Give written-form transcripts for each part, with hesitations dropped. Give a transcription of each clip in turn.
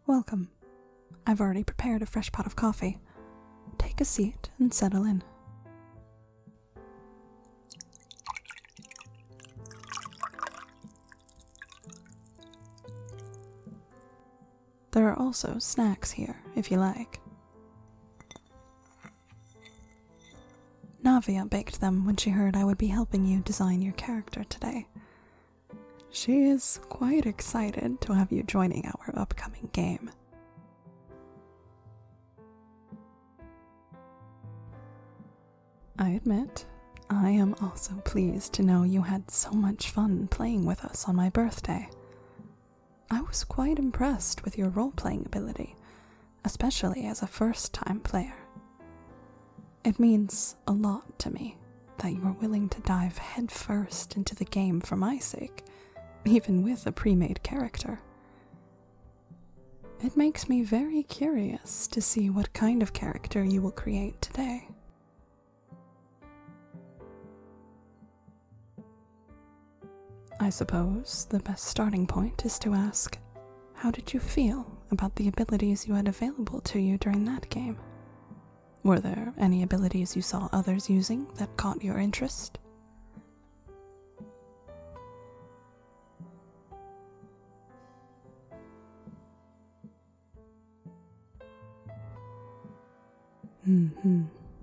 Welcome. I've already prepared a fresh pot of coffee. Take a seat and settle in. There are also snacks here, if you like. Navia baked them when she heard I would be helping you design your character today. She is quite excited to have you joining our upcoming game. I admit, I am also pleased to know you had so much fun playing with us on my birthday. I was quite impressed with your role-playing ability, especially as a first-time player. It means a lot to me that you are willing to dive headfirst into the game for my sake, even with a pre-made character. It makes me very curious to see what kind of character you will create today. I suppose the best starting point is to ask, how did you feel about the abilities you had available to you during that game? Were there any abilities you saw others using that caught your interest?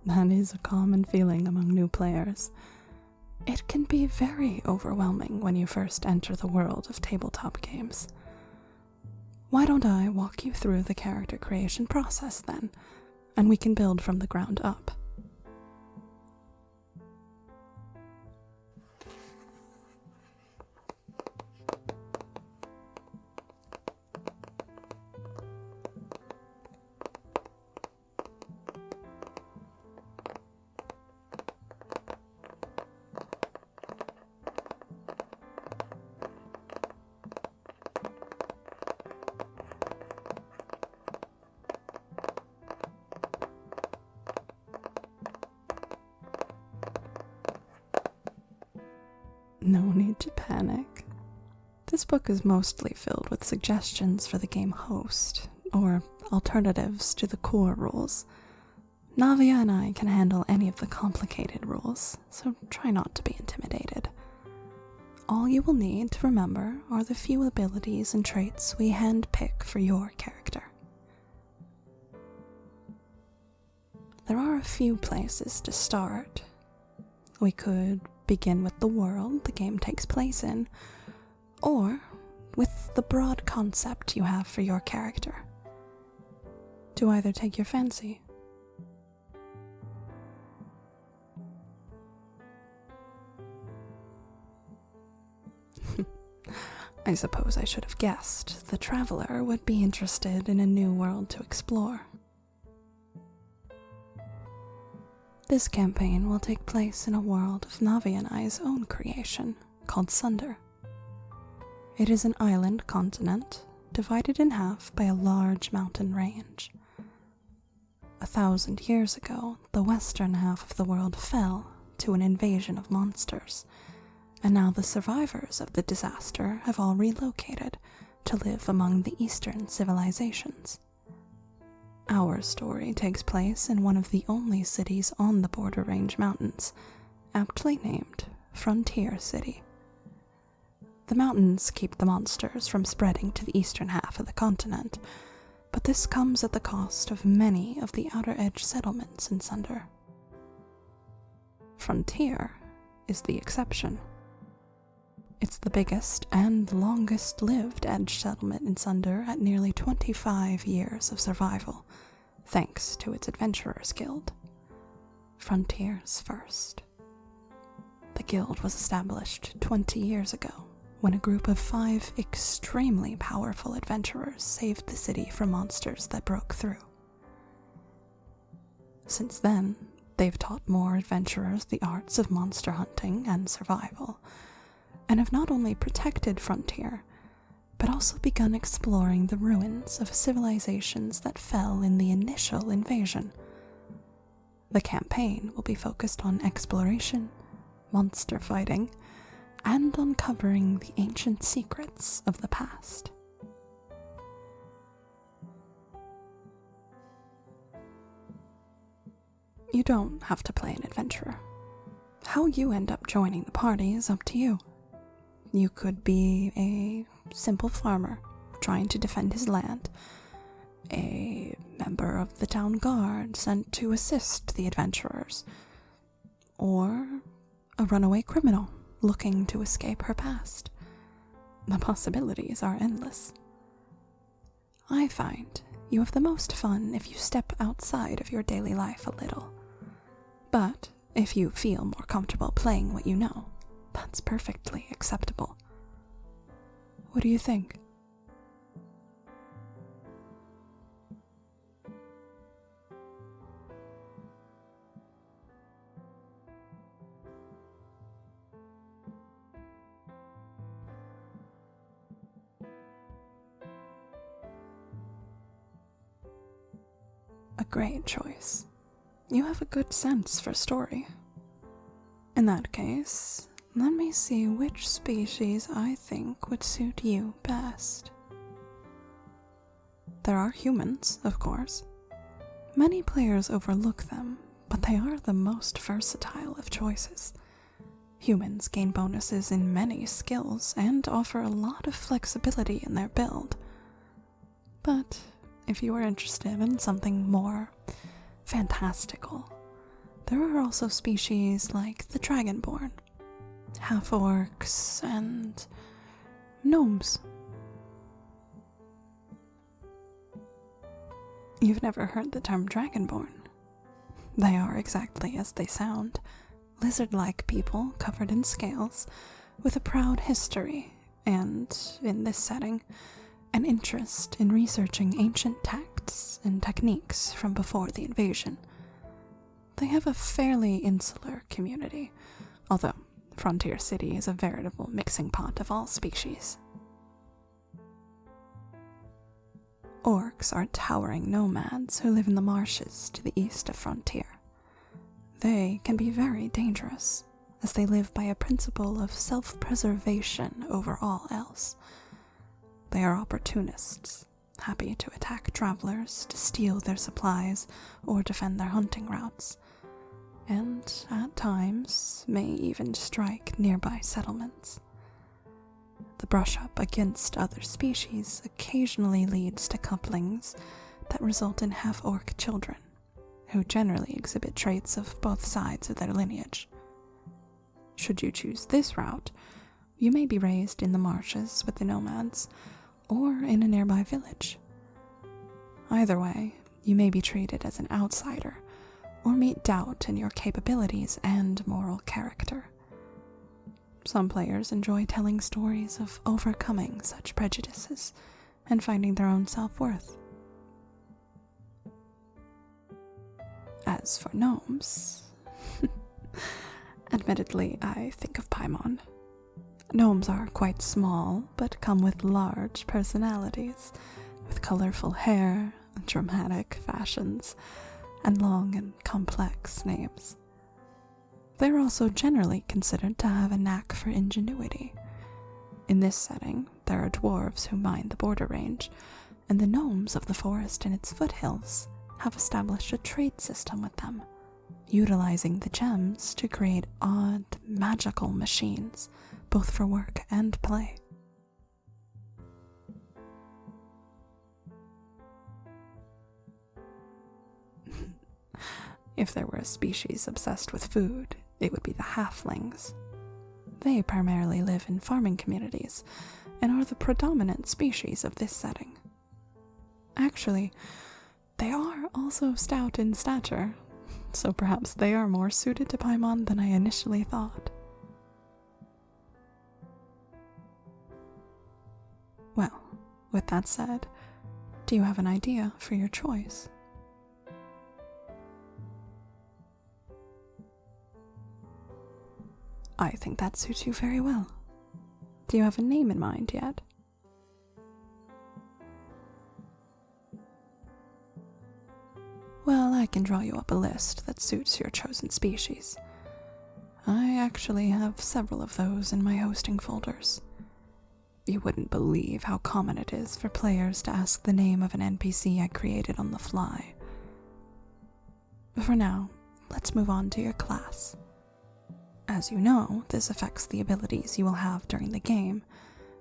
That is a common feeling among new players. It can be very overwhelming when you first enter the world of tabletop games. Why don't I walk you through the character creation process then, and we can build from the ground up. No need to panic. This book is mostly filled with suggestions for the game host, or alternatives to the core rules. Navia and I can handle any of the complicated rules, so try not to be intimidated. All you will need to remember are the few abilities and traits we handpick for your character. There are a few places to start. We could begin with the world the game takes place in, or with the broad concept you have for your character. Do either take your fancy? I suppose I should have guessed the traveler would be interested in a new world to explore. This campaign will take place in a world of Navia and I's own creation, called Sunder. It is an island continent, divided in half by a large mountain range. 1,000 years ago, the western half of the world fell to an invasion of monsters, and now the survivors of the disaster have all relocated to live among the eastern civilizations. Our story takes place in one of the only cities on the Border Range Mountains, aptly named Frontier City. The mountains keep the monsters from spreading to the eastern half of the continent, but this comes at the cost of many of the outer edge settlements in Sunder. Frontier is the exception. It's the biggest and longest-lived edge settlement in Sunder at nearly 25 years of survival, thanks to its Adventurers Guild. Frontiers first. The guild was established 20 years ago, when a group of 5 extremely powerful adventurers saved the city from monsters that broke through. Since then, they've taught more adventurers the arts of monster hunting and survival, and have not only protected Frontier, but also begun exploring the ruins of civilizations that fell in the initial invasion. The campaign will be focused on exploration, monster fighting, and uncovering the ancient secrets of the past. You don't have to play an adventurer. How you end up joining the party is up to you. You could be a simple farmer trying to defend his land, a member of the town guard sent to assist the adventurers, or a runaway criminal looking to escape her past. The possibilities are endless. I find you have the most fun if you step outside of your daily life a little. But if you feel more comfortable playing what you know, that's perfectly acceptable. What do you think? A great choice. You have a good sense for story. In that case, let me see which species I think would suit you best. There are humans, of course. Many players overlook them, but they are the most versatile of choices. Humans gain bonuses in many skills and offer a lot of flexibility in their build. But if you are interested in something more fantastical, there are also species like the Dragonborn, half-orcs, and gnomes. You've never heard the term Dragonborn? They are exactly as they sound, lizard-like people covered in scales, with a proud history, and, in this setting, an interest in researching ancient texts and techniques from before the invasion. They have a fairly insular community, although Frontier City is a veritable mixing pot of all species. Orcs are towering nomads who live in the marshes to the east of Frontier. They can be very dangerous, as they live by a principle of self-preservation over all else. They are opportunists, happy to attack travelers, to steal their supplies, or defend their hunting routes, and at times may even strike nearby settlements. The brush-up against other species occasionally leads to couplings that result in half-orc children, who generally exhibit traits of both sides of their lineage. Should you choose this route, you may be raised in the marshes with the nomads, or in a nearby village. Either way, you may be treated as an outsider, or meet doubt in your capabilities and moral character. Some players enjoy telling stories of overcoming such prejudices and finding their own self-worth. As for gnomes, admittedly, I think of Paimon. Gnomes are quite small, but come with large personalities, with colorful hair, dramatic fashions, and long and complex names. They're also generally considered to have a knack for ingenuity. In this setting, there are dwarves who mine the border range, and the gnomes of the forest and its foothills have established a trade system with them, utilizing the gems to create odd, magical machines, both for work and play. If there were a species obsessed with food, it would be the halflings. They primarily live in farming communities and are the predominant species of this setting. Actually, they are also stout in stature, so perhaps they are more suited to Paimon than I initially thought. Well, with that said, do you have an idea for your choice? I think that suits you very well. Do you have a name in mind yet? Well, I can draw you up a list that suits your chosen species. I actually have several of those in my hosting folders. You wouldn't believe how common it is for players to ask the name of an NPC I created on the fly. For now, let's move on to your class. As you know, this affects the abilities you will have during the game,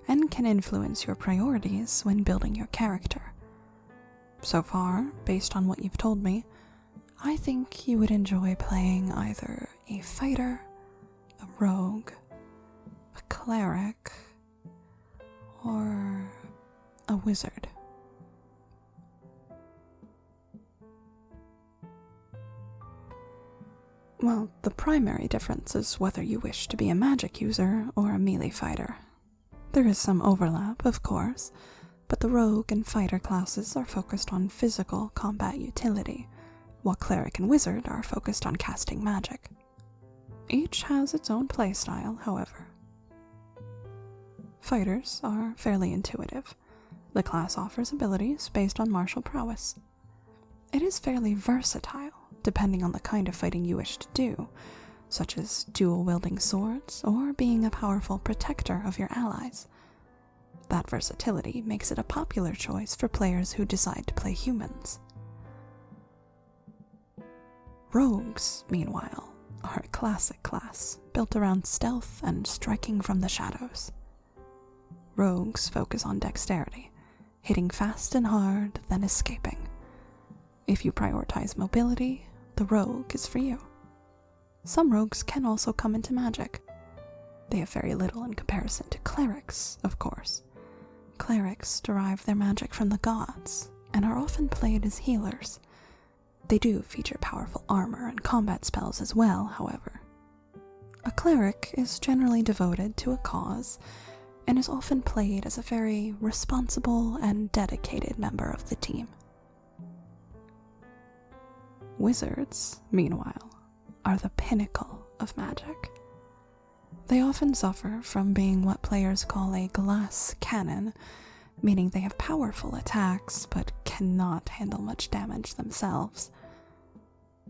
and can influence your priorities when building your character. So far, based on what you've told me, I think you would enjoy playing either a fighter, a rogue, a cleric, or a wizard. Well, the primary difference is whether you wish to be a magic user or a melee fighter. There is some overlap, of course, but the rogue and fighter classes are focused on physical combat utility, while cleric and wizard are focused on casting magic. Each has its own playstyle, however. Fighters are fairly intuitive. The class offers abilities based on martial prowess. It is fairly versatile, depending on the kind of fighting you wish to do, such as dual-wielding swords or being a powerful protector of your allies. That versatility makes it a popular choice for players who decide to play humans. Rogues, meanwhile, are a classic class built around stealth and striking from the shadows. Rogues focus on dexterity, hitting fast and hard, then escaping. If you prioritize mobility, the rogue is for you. Some rogues can also come into magic. They have very little in comparison to clerics, of course. Clerics derive their magic from the gods, and are often played as healers. They do feature powerful armor and combat spells as well, however. A cleric is generally devoted to a cause, and is often played as a very responsible and dedicated member of the team. Wizards, meanwhile, are the pinnacle of magic. They often suffer from being what players call a glass cannon, meaning they have powerful attacks but cannot handle much damage themselves.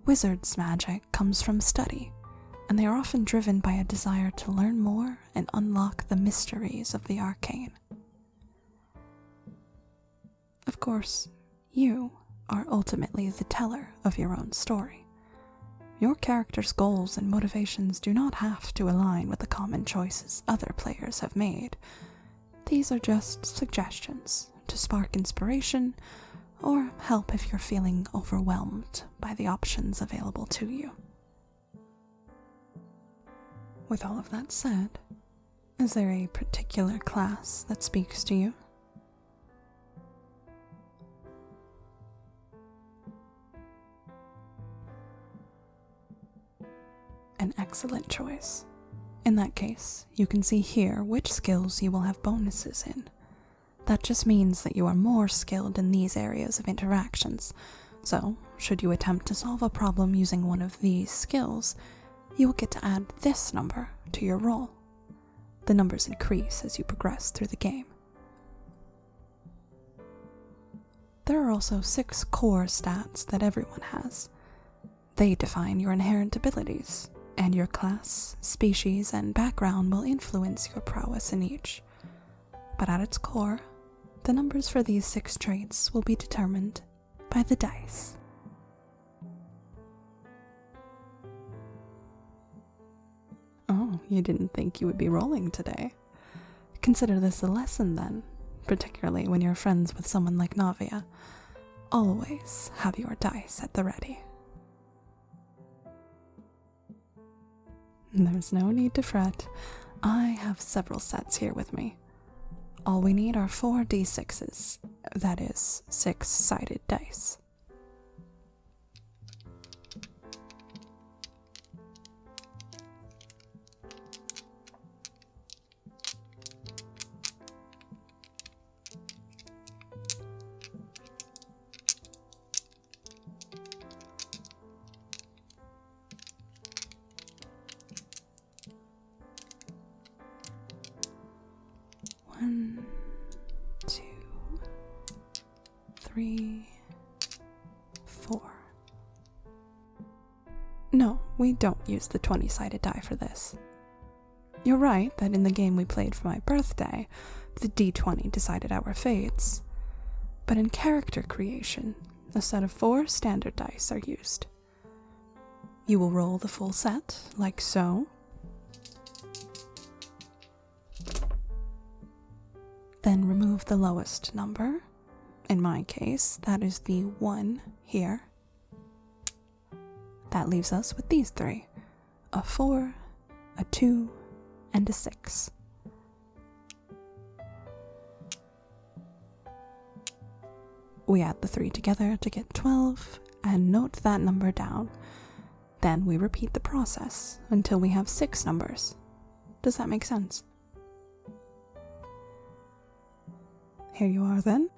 Wizards' magic comes from study, and they are often driven by a desire to learn more and unlock the mysteries of the arcane. Of course, you are ultimately the teller of your own story. Your character's goals and motivations do not have to align with the common choices other players have made. These are just suggestions to spark inspiration or help if you're feeling overwhelmed by the options available to you. With all of that said, is there a particular class that speaks to you? An excellent choice. In that case, you can see here which skills you will have bonuses in. That just means that you are more skilled in these areas of interactions, so should you attempt to solve a problem using one of these skills, you will get to add this number to your roll. The numbers increase as you progress through the game. There are also 6 core stats that everyone has. They define your inherent abilities, and your class, species, and background will influence your prowess in each. But at its core, the numbers for these 6 traits will be determined by the dice. Oh, you didn't think you would be rolling today? Consider this a lesson then, particularly when you're friends with someone like Navia. Always have your dice at the ready. There's no need to fret. I have several sets here with me. All we need are 4 d6s, that is, 6-sided dice. One, 2, 3, 4. No, we don't use the 20-sided die for this. You're right that in the game we played for my birthday, the d20 decided our fates. But in character creation, a set of 4 standard dice are used. You will roll the full set, like so. Then remove the lowest number. In my case, that is the 1 here. That leaves us with these 3. A 4, a 2, and a 6. We add the 3 together to get 12, and note that number down. Then we repeat the process until we have 6 numbers. Does that make sense? Here you are then.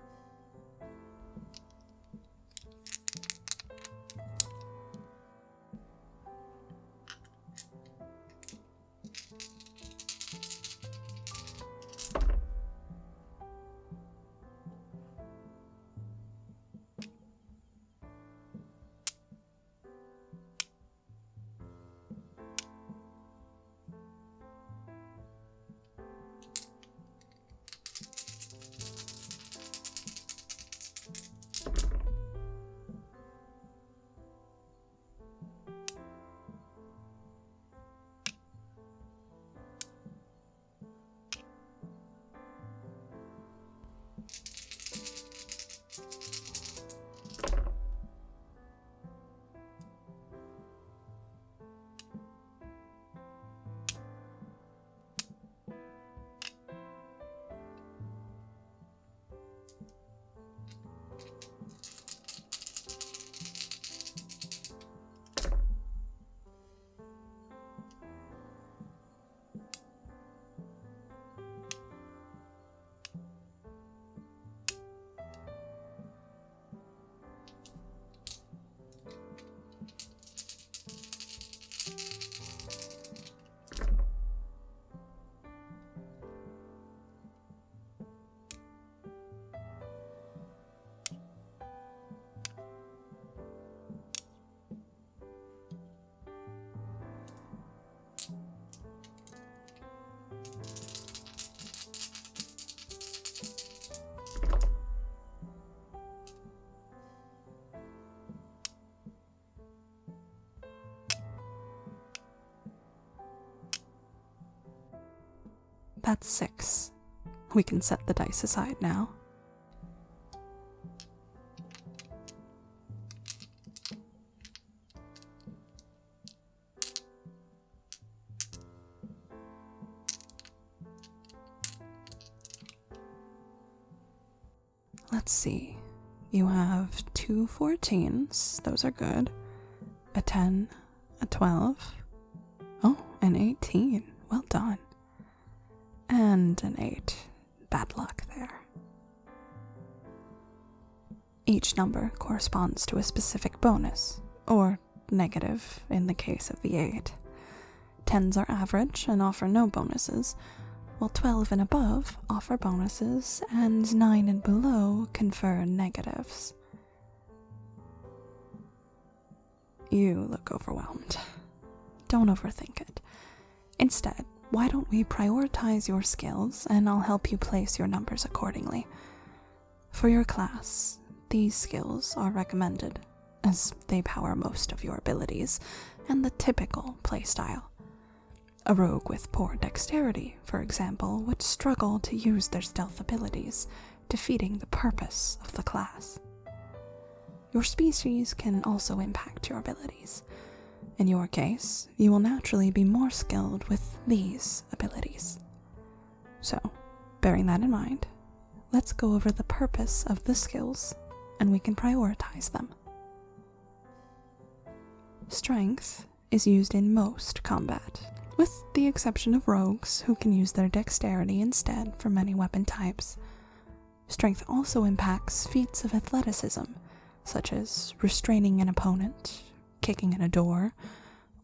That's 6. We can set the dice aside now. Let's see. You have 2 14s, those are good. A 10, a 12. Oh, an 18. Well done. And an 8. Bad luck there. Each number corresponds to a specific bonus, or negative in the case of the 8. 10s are average and offer no bonuses, while 12 and above offer bonuses, and 9 and below confer negatives. You look overwhelmed. Don't overthink it. Instead, why don't we prioritize your skills, and I'll help you place your numbers accordingly. For your class, these skills are recommended, as they power most of your abilities and the typical playstyle. A rogue with poor dexterity, for example, would struggle to use their stealth abilities, defeating the purpose of the class. Your species can also impact your abilities. In your case, you will naturally be more skilled with these abilities. So, bearing that in mind, let's go over the purpose of the skills, and we can prioritize them. Strength is used in most combat, with the exception of rogues who can use their dexterity instead for many weapon types. Strength also impacts feats of athleticism, such as restraining an opponent, kicking in a door,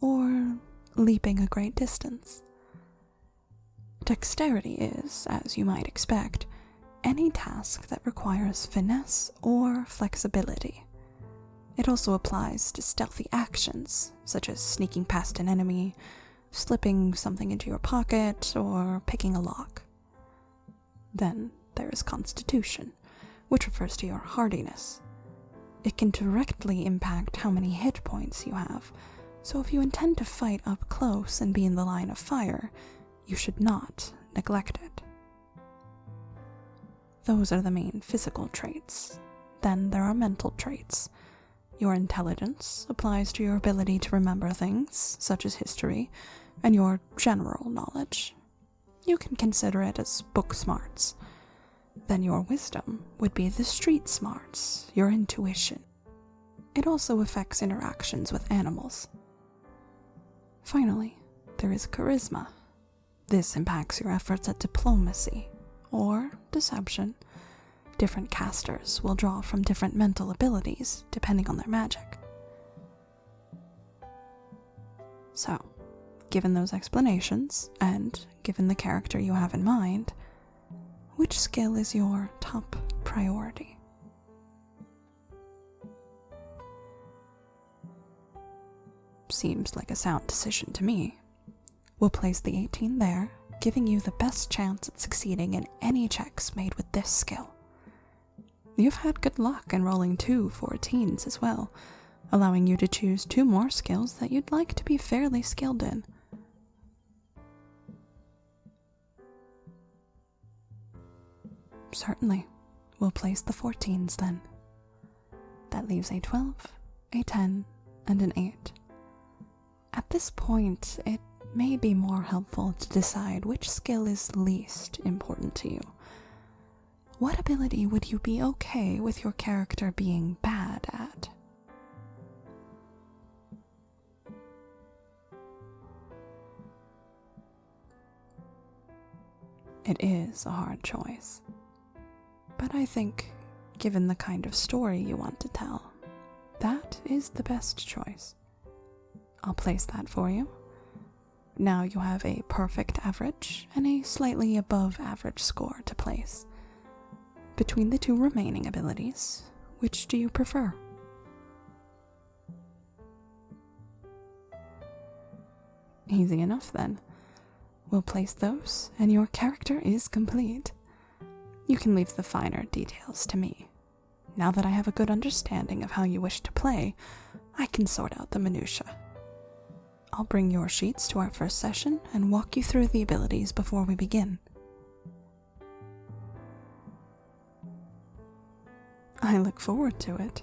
or leaping a great distance. Dexterity is, as you might expect, any task that requires finesse or flexibility. It also applies to stealthy actions, such as sneaking past an enemy, slipping something into your pocket, or picking a lock. Then there is Constitution, which refers to your hardiness. It can directly impact how many hit points you have, So if you intend to fight up close and be in the line of fire, you should not neglect it. Those are the main physical traits. Then there are mental traits. Your intelligence applies to your ability to remember things, such as history, and your general knowledge. You can consider it as book smarts. Then your wisdom would be the street smarts, your intuition. It also affects interactions with animals. Finally, there is charisma. This impacts your efforts at diplomacy, or deception. Different casters will draw from different mental abilities depending on their magic. So, given those explanations, and given the character you have in mind, which skill is your top priority? Seems like a sound decision to me. We'll place the 18 there, giving you the best chance at succeeding in any checks made with this skill. You've had good luck in rolling 2 14s as well, allowing you to choose 2 more skills that you'd like to be fairly skilled in. Certainly. We'll place the 14s then. That leaves a 12, a 10, and an 8. At this point, it may be more helpful to decide which skill is least important to you. What ability would you be okay with your character being bad at? It is a hard choice. But I think, given the kind of story you want to tell, that is the best choice. I'll place that for you. Now you have a perfect average and a slightly above average score to place. Between the 2 remaining abilities, which do you prefer? Easy enough then. We'll place those, and your character is complete. You can leave the finer details to me. Now that I have a good understanding of how you wish to play, I can sort out the minutiae. I'll bring your sheets to our first session and walk you through the abilities before we begin. I look forward to it.